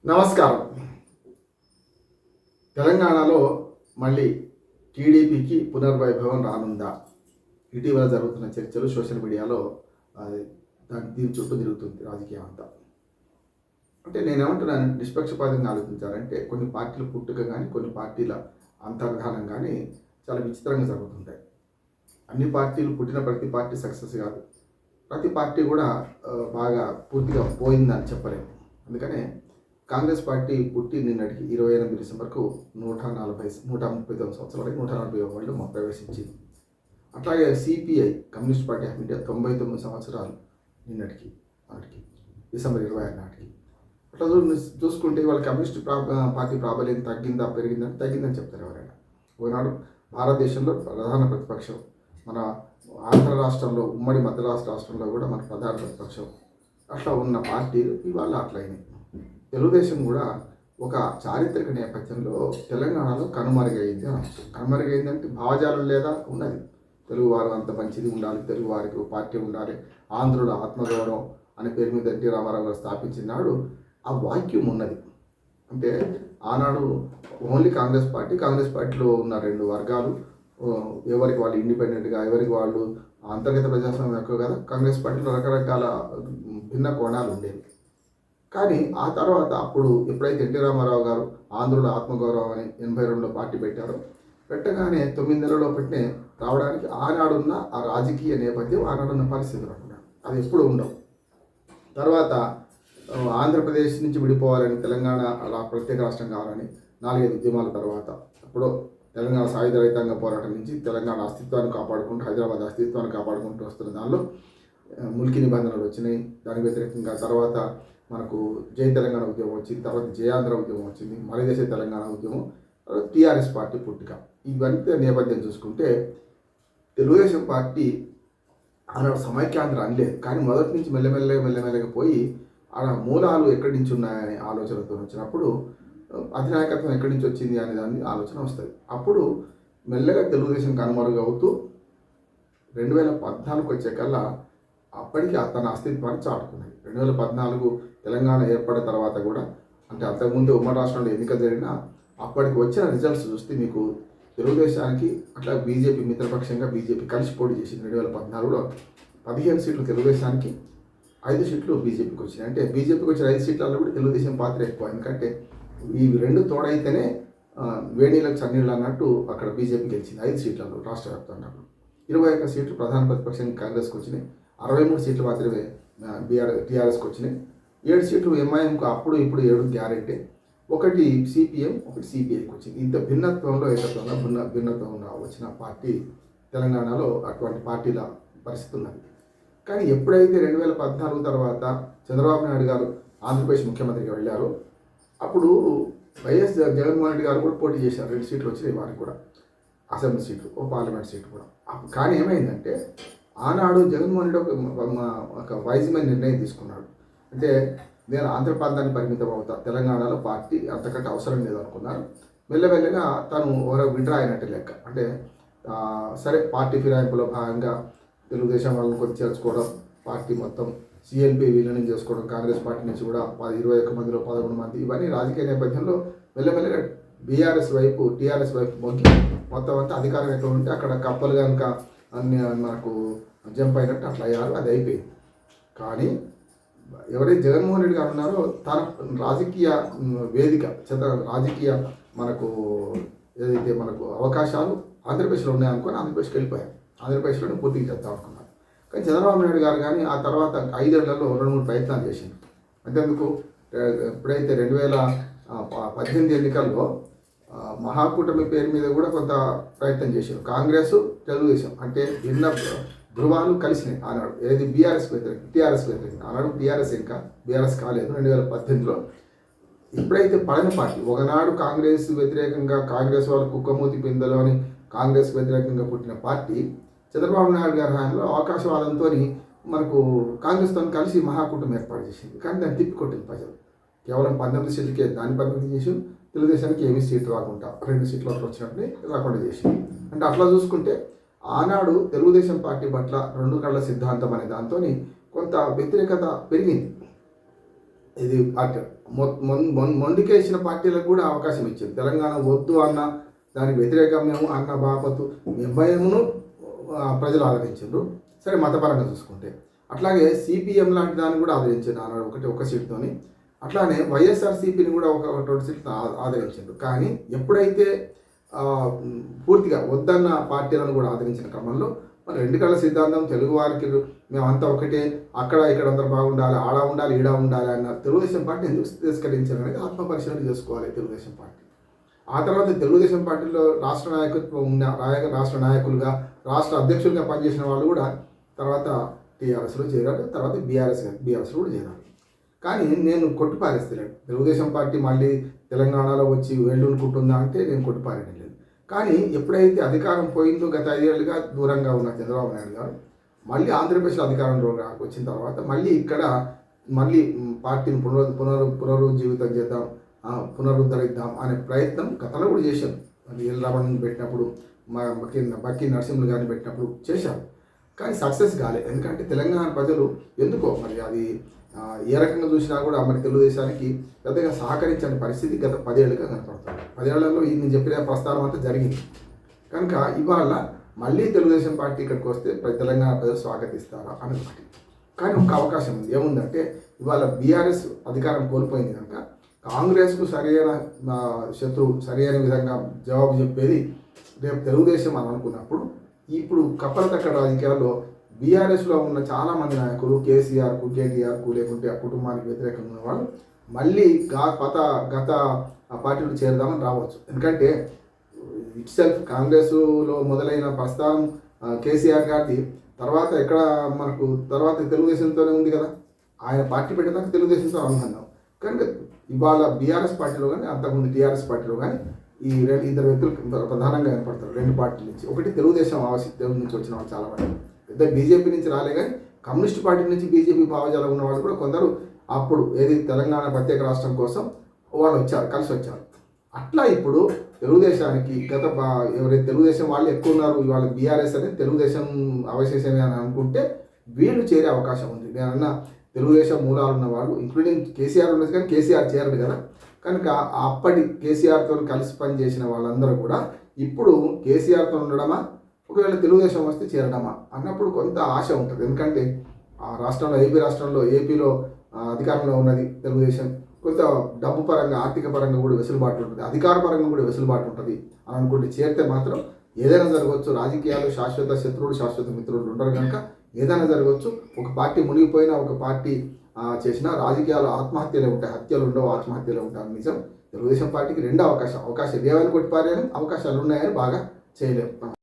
నమస్కారం. తెలంగాణలో మళ్ళీ టీడీపీకి పునర్వైభవం రానుందా? ఇటీవల జరుగుతున్న చర్చలు సోషల్ మీడియాలో దీని చుట్టూ తిరుగుతుంది రాజకీయం అంతా. అంటే నేనేమంటున్నాను, నిష్పక్షపాతంగా ఆలోచించాలంటే కొన్ని పార్టీల పుట్టుక కానీ కొన్ని పార్టీల అంతర్ధానం కానీ చాలా విచిత్రంగా జరుగుతుంటాయి. అన్ని పార్టీలు పుట్టిన ప్రతి పార్టీ సక్సెస్ కాదు, ప్రతి పార్టీ కూడా బాగా పూర్తిగా పోయిందని చెప్పలేము. అందుకనే కాంగ్రెస్ పార్టీ పుట్టి నిన్నటికి 28 డిసెంబర్కు 139 సంవత్సరాలకి 140వ వాళ్ళు ప్రవేశించింది. అట్లాగే CPI communist party of India 99 సంవత్సరాలు నిన్నటికి డిసెంబర్ 26 నాటికి. అట్లా చూసుకుంటే వాళ్ళ కమ్యూనిస్ట్ పార్టీ ప్రాబల్యం తగ్గిందని చెప్తారు ఎవరైనా. ఒకనాడు భారతదేశంలో ప్రధాన ప్రతిపక్షం, మన ఆంధ్ర రాష్ట్రంలో, ఉమ్మడి మద్రాసు రాష్ట్రంలో కూడా మన ప్రధాన ప్రతిపక్షం అట్లా ఉన్న పార్టీలు ఇవాళ అట్లయినాయి. తెలుగుదేశం కూడా ఒక చారిత్రక నేపథ్యంలో తెలంగాణలో కనుమరుగైందంటే భావజాలం లేదా ఉన్నది. తెలుగువారు అంత మంచిది ఉండాలి, తెలుగు వారికి పార్టీ ఉండాలి, ఆంధ్రుల ఆత్మగౌరవం అనే పేరు మీద ఎన్టీ రామారావు గారు స్థాపించినాడు. ఆ వాక్యం ఉన్నది. అంటే ఆనాడు ఓన్లీ కాంగ్రెస్ పార్టీలో ఉన్న రెండు వర్గాలు, ఎవరికి వాళ్ళు ఇండిపెండెంట్గా, ఎవరికి వాళ్ళు అంతర్గత ప్రజాస్వామ్యం ఎక్కువ కదా. కాంగ్రెస్ పార్టీలో రకరకాల భిన్న కోణాలు ఉండేవి. కానీ ఆ తర్వాత అప్పుడు ఎప్పుడైతే ఎన్టీ రామారావు గారు ఆంధ్రుల ఆత్మగౌరవం అని 82లో పార్టీ పెట్టగానే 9 నెలల్లో పెట్టినే రావడానికి ఆనాడున్న ఆ రాజకీయ నేపథ్యం, ఆనాడున్న పరిస్థితులు అనుకున్నాను అది ఎప్పుడు ఉండవు. తర్వాత ఆంధ్రప్రదేశ్ నుంచి విడిపోవాలని, తెలంగాణ అలా ప్రత్యేక రాష్ట్రం కావాలని 4-5 ఉద్యమాల తర్వాత అప్పుడు తెలంగాణ సాయుధ రైతాంగ పోరాటం నుంచి తెలంగాణ అస్తిత్వాన్ని కాపాడుకుంటూ, హైదరాబాద్ అస్తిత్వాన్ని కాపాడుకుంటూ వస్తున్న దానిలో ముల్కీ నిబంధనలు వచ్చినాయి. దానికి వ్యతిరేకంగా తర్వాత మనకు జై తెలంగాణ ఉద్యమం వచ్చింది, తర్వాత జయాంధ్ర ఉద్యమం వచ్చింది, మలిదేశ తెలంగాణ ఉద్యమం, టీఆర్ఎస్ పార్టీ పుట్టుక. ఇవన్నీ నేపథ్యం చూసుకుంటే తెలుగుదేశం పార్టీ ఆనాడు సమైక్యాంధ్ర అనలేదు. కానీ మొదటి నుంచి మెల్లమెల్లగా పోయి ఆ మూలాలు ఎక్కడి నుంచి ఉన్నాయనే ఆలోచనతో వచ్చినప్పుడు అధినాయకత్వం ఎక్కడి నుంచి వచ్చింది అనే దాని ఆలోచన వస్తుంది. అప్పుడు మెల్లగా తెలుగుదేశం కనుమరుగవుతూ 2014 వచ్చేకల్లా అప్పటికి తన అస్తిత్వాన్ని చాటుకున్నాయి. 2014 తెలంగాణ ఏర్పడిన తర్వాత కూడా, అంటే అంతకుముందు ఉమ్మడి రాష్ట్రంలో ఎన్నికలు జరిగినా అప్పటికి వచ్చిన రిజల్ట్స్ చూస్తే మీకు తెలుగుదేశానికి అట్లా బీజేపీ మిత్రపక్షంగా బీజేపీ కలిసి పోటీ చేసింది. 2014లో 15 సీట్లు తెలుగుదేశానికి, 5 సీట్లు బీజేపీకి వచ్చినాయి. అంటే బీజేపీకి వచ్చిన 5 సీట్లలో కూడా తెలుగుదేశం పాత్ర ఎక్కువ. ఎందుకంటే ఈ రెండు తోడైతేనే వేణీలకు చన్నీళ్ళు అన్నట్టు అక్కడ బీజేపీ గెలిచింది 5 సీట్లలో రాష్ట్ర వ్యాప్తంగా. 21 సీట్లు ప్రధాన ప్రతిపక్షానికి కాంగ్రెస్కి వచ్చినాయి, 63 సీట్లు మాత్రమే టీఆర్ఎస్కి వచ్చినాయి, 7 సీట్లు ఎంఐఎంకు అప్పుడు ఇప్పుడు 7 గ్యారెంటీ, 1 సిపిఎం 1 సిపిఐకి వచ్చింది. ఇంత భిన్నత్వంలో భిన్నత్వంగా వచ్చిన పార్టీ తెలంగాణలో అటువంటి పార్టీల పరిస్థితి ఉన్నది. కానీ ఎప్పుడైతే 2014 తర్వాత చంద్రబాబు నాయుడు గారు ఆంధ్రప్రదేశ్ ముఖ్యమంత్రిగా వెళ్ళారో అప్పుడు వైఎస్ జగన్మోహన్ రెడ్డి గారు కూడా పోటీ చేశారు. 2 సీట్లు వచ్చినాయి వారికి కూడా, అసెంబ్లీ సీట్లు, పార్లమెంట్ సీట్లు కూడా. కానీ ఏమైందంటే ఆనాడు జగన్మోహన్ రెడ్డి ఒక వైజ్మైన నిర్ణయం తీసుకున్నాడు. అంటే నేను ఆంధ్ర ప్రాంతానికి పరిమితం అవుతా, తెలంగాణలో పార్టీ అంతకంటే అవసరం లేదనుకున్నాను. మెల్లమెల్లగా తను విడ్రా అయినట్టు లెక్క. అంటే సరే, పార్టీ ఫిరాయింపులో భాగంగా తెలుగుదేశం వాళ్ళని కొంచెం చేర్చుకోవడం, పార్టీ మొత్తం సిఎల్పి విలీనం చేసుకోవడం, కాంగ్రెస్ పార్టీ నుంచి కూడా 21 మందిలో 11 మంది, ఇవన్నీ రాజకీయ నేపథ్యంలో మెల్లమెల్లగా టీఆర్ఎస్ వైపు మొగ్గి మొత్తం అంతా అధికారం ఎక్కడ ఉంటే అక్కడ కప్పలు కనుక అన్ని మనకు జంప్ అయినట్టు అట్లా అయ్యారు. అది అయిపోయింది. కానీ ఎవరైతే జగన్మోహన్ రెడ్డి గారు ఉన్నారో తన రాజకీయ వేదిక రాజకీయ మనకు ఏదైతే మనకు అవకాశాలు ఆంధ్రప్రదేశ్లో ఉన్నాయనుకొని ఆంధ్రప్రదేశ్కి వెళ్ళిపోయారు. ఆంధ్రప్రదేశ్లోనే పూర్తిగా చేద్దాం అనుకున్నారు. కానీ చంద్రబాబు నాయుడు గారు కానీ ఆ తర్వాత 5 ఏళ్లలో 2-3 ప్రయత్నాలు చేసింది. అంతేందుకు ఎప్పుడైతే 2018 ఎన్నికల్లో మహాకూటమి పేరు మీద కూడా కొంత ప్రయత్నం చేశారు. కాంగ్రెస్, తెలుగుదేశం అంటే భిన్న ధృవాలు కలిసినాయి ఆనాడు. ఏది టీఆర్ఎస్ వ్యతిరేకంగా ఆనాడు బీఆర్ఎస్ కాలేదు 2018లో. ఇప్పుడైతే పడిన పార్టీ ఒకనాడు కాంగ్రెస్ వ్యతిరేకంగా, కాంగ్రెస్ వాళ్ళ కుక్కమూతి పిందెలు అని కాంగ్రెస్ వ్యతిరేకంగా పుట్టిన పార్టీ చంద్రబాబు నాయుడు గారి హయాంలో అవకాశవాదంతో మనకు కాంగ్రెస్తో కలిసి మహాకూటమి ఏర్పాటు చేసింది. కానీ దాన్ని తిప్పికొట్టింది ప్రజలు. కేవలం 19 సీట్లకే దాన్ని పరిమితం చేసి తెలుగుదేశానికి ఏమీ సీట్లు రాకుండా 2 సీట్లు అట్లా వచ్చినట్టు రాకుండా చేసింది. అంటే అట్లా చూసుకుంటే ఆనాడు తెలుగుదేశం పార్టీ పట్ల 2 కళ్ళ సిద్ధాంతం అనే దాంతో కొంత వ్యతిరేకత పెరిగింది. ఇది పార్టీ మొండికేసిన పార్టీలకు కూడా అవకాశం ఇచ్చింది. తెలంగాణ వద్దు అన్న దానికి వ్యతిరేకమేమో అన్న బాపతు నిర్భయమును ప్రజలు ఆదరించారు. సరే మతపరంగా చూసుకుంటే అట్లాగే సిపిఎం లాంటి దాన్ని కూడా ఆదరించారు ఆనాడు ఒక సీట్తోని. అట్లానే వైఎస్ఆర్సీపీని కూడా ఒక 2 సీట్లు ఆదరించారు. కానీ ఎప్పుడైతే పూర్తిగా వద్దన్న పార్టీలను కూడా ఆదరించిన క్రమంలో మరి 2 కళ్ళ సిద్ధాంతం తెలుగు వారికి మేమంతా ఒకటే, అక్కడ ఇక్కడ అందరూ బాగుండాలి, ఆడ ఉండాలి ఈడ ఉండాలి అన్న తెలుగుదేశం పార్టీ ఎందుకు తిరస్కరించారు అనేది ఆత్మపరిశీలన చేసుకోవాలి తెలుగుదేశం పార్టీ. ఆ తర్వాత తెలుగుదేశం పార్టీలో రాష్ట్ర నాయకత్వం ఉన్న రాష్ట్ర నాయకులుగా రాష్ట్ర అధ్యక్షులుగా పనిచేసిన వాళ్ళు కూడా తర్వాత టీఆర్ఎస్లో చేరారు, తర్వాత బీఆర్ఎస్లో కూడా చేరారు. కానీ నేను కొట్టిపారేస్తలేను. తెలుగుదేశం పార్టీ మళ్ళీ తెలంగాణలో వచ్చి వేళ్ళునుకుంటుందా అంటే నేను కొట్టిపారేయడం లేదు. కానీ ఎప్పుడైతే అధికారం పోయిందో గత 5 ఏళ్ళుగా దూరంగా ఉన్న చంద్రబాబు నాయుడు గారు మళ్ళీ ఆంధ్రప్రదేశ్లో అధికారంలో వచ్చిన తర్వాత మళ్ళీ ఇక్కడ మళ్ళీ పార్టీని పునరుజ్జీవితం చేద్దాం, పునరుద్ధరిద్దాం అనే ప్రయత్నం గతంలో కూడా చేశాం. అది ఎల్ రామన్ పెట్టినప్పుడు బక్కి నరసింహులు గారిని పెట్టినప్పుడు చేశారు. కానీ సక్సెస్ కాలేదు. ఎందుకంటే తెలంగాణ ప్రజలు ఎందుకో మరి అది ఏ రకంగా చూసినా కూడా మరి తెలుగుదేశానికి పెద్దగా సహకరించని పరిస్థితి గత 10 ఏళ్ళుగా కనపడుతుంది. 10 ఏళ్లలో ఈ నేను చెప్పిన ప్రస్థానం అంతా జరిగింది. కనుక ఇవాళ మళ్ళీ తెలుగుదేశం పార్టీ ఇక్కడికి వస్తే తెలంగాణ ప్రజలు స్వాగతిస్తారా అని ఒకటి. కానీ ఒక అవకాశం ఉంది. ఏముందంటే ఇవాళ బీఆర్ఎస్ అధికారం కోల్పోయింది కనుక కాంగ్రెస్కు సరైన శత్రువు సరైన విధంగా జవాబు చెప్పేది రేపు తెలుగుదేశం అని అనుకున్నప్పుడు ఇప్పుడు కప్పలతక్కడ రాజకీయాల్లో బీఆర్ఎస్లో ఉన్న చాలామంది నాయకులు కేసీఆర్కు కేటీఆర్కు లేకుంటే ఆ కుటుంబానికి వ్యతిరేకంగా ఉన్న వాళ్ళు మళ్ళీ గత పార్టీలు చేరదామని రావచ్చు. ఎందుకంటే ఇట్ సెల్ఫ్ కాంగ్రెస్లో మొదలైన ప్రస్థానం కేసీఆర్ గారిది తర్వాత ఎక్కడ మనకు తర్వాత తెలుగుదేశంతోనే ఉంది కదా. ఆయన పార్టీ పెట్టేదాకా తెలుగుదేశంతో అనుబంధం. కనుక ఇవాళ బీఆర్ఎస్ పార్టీలో కానీ అంతకుముందు టీఆర్ఎస్ పార్టీలో కానీ ఈ 2 వ్యక్తులు ప్రధానంగా ఏర్పడతారు 2 పార్టీల నుంచి. ఒకటి తెలుగుదేశం నుంచి వచ్చిన వాళ్ళు చాలామంది, పెద్ద బీజేపీ నుంచి రాలే కానీ కమ్యూనిస్ట్ పార్టీ నుంచి బీజేపీ భావజాలం ఉన్న వాళ్ళు కూడా కొందరు అప్పుడు ఏది తెలంగాణ ప్రత్యేక రాష్ట్రం కోసం వాళ్ళు వచ్చారు, కలిసి వచ్చారు. అట్లా ఇప్పుడు తెలుగుదేశానికి ఎవరైతే తెలుగుదేశం వాళ్ళు ఎక్కువ ఉన్నారు, ఇవాళ బీఆర్ఎస్ అనేది తెలుగుదేశం అవశేషమే అని అనుకుంటే వీళ్ళు చేరే అవకాశం ఉంది. నేనన్న తెలుగుదేశం మూలాలు ఉన్న వాళ్ళు ఇంక్లూడింగ్ కేసీఆర్ ఉండదు కానీ కేసీఆర్ చేరడు కదా. కనుక అప్పటి కేసీఆర్తో కలిసి పనిచేసిన వాళ్ళందరూ కూడా ఇప్పుడు కేసీఆర్తో ఉండడమా, ఒకవేళ తెలుగుదేశం వస్తే చేరడమా అన్నప్పుడు కొంత ఆశ ఉంటుంది. ఎందుకంటే ఆ రాష్ట్రంలో ఏపీలో అధికారంలో ఉన్నది తెలుగుదేశం. కొంత డబ్బు పరంగా ఆర్థిక పరంగా కూడా వెసులుబాటు ఉంటుంది, అధికార పరంగా కూడా వెసులుబాటు ఉంటుంది అని అనుకుంటే చేరితే మాత్రం ఏదైనా జరగవచ్చు. రాజకీయాలు శాశ్వత శత్రువులు శాశ్వత మిత్రులు ఉండరు కనుక ఏదైనా జరగవచ్చు. ఒక పార్టీ మునిగిపోయినా ఒక పార్టీ చేసిన రాజకీయాలు ఆత్మహత్యలే ఉంటాయి, హత్యలు ఉండవు, ఆత్మహత్యలు ఉంటాయి. నిజం తెలుగుదేశం పార్టీకి 2 అవకాశాలు లేవని కొట్టిపారని అవకాశాలు ఉన్నాయని బాగా చేయలేము.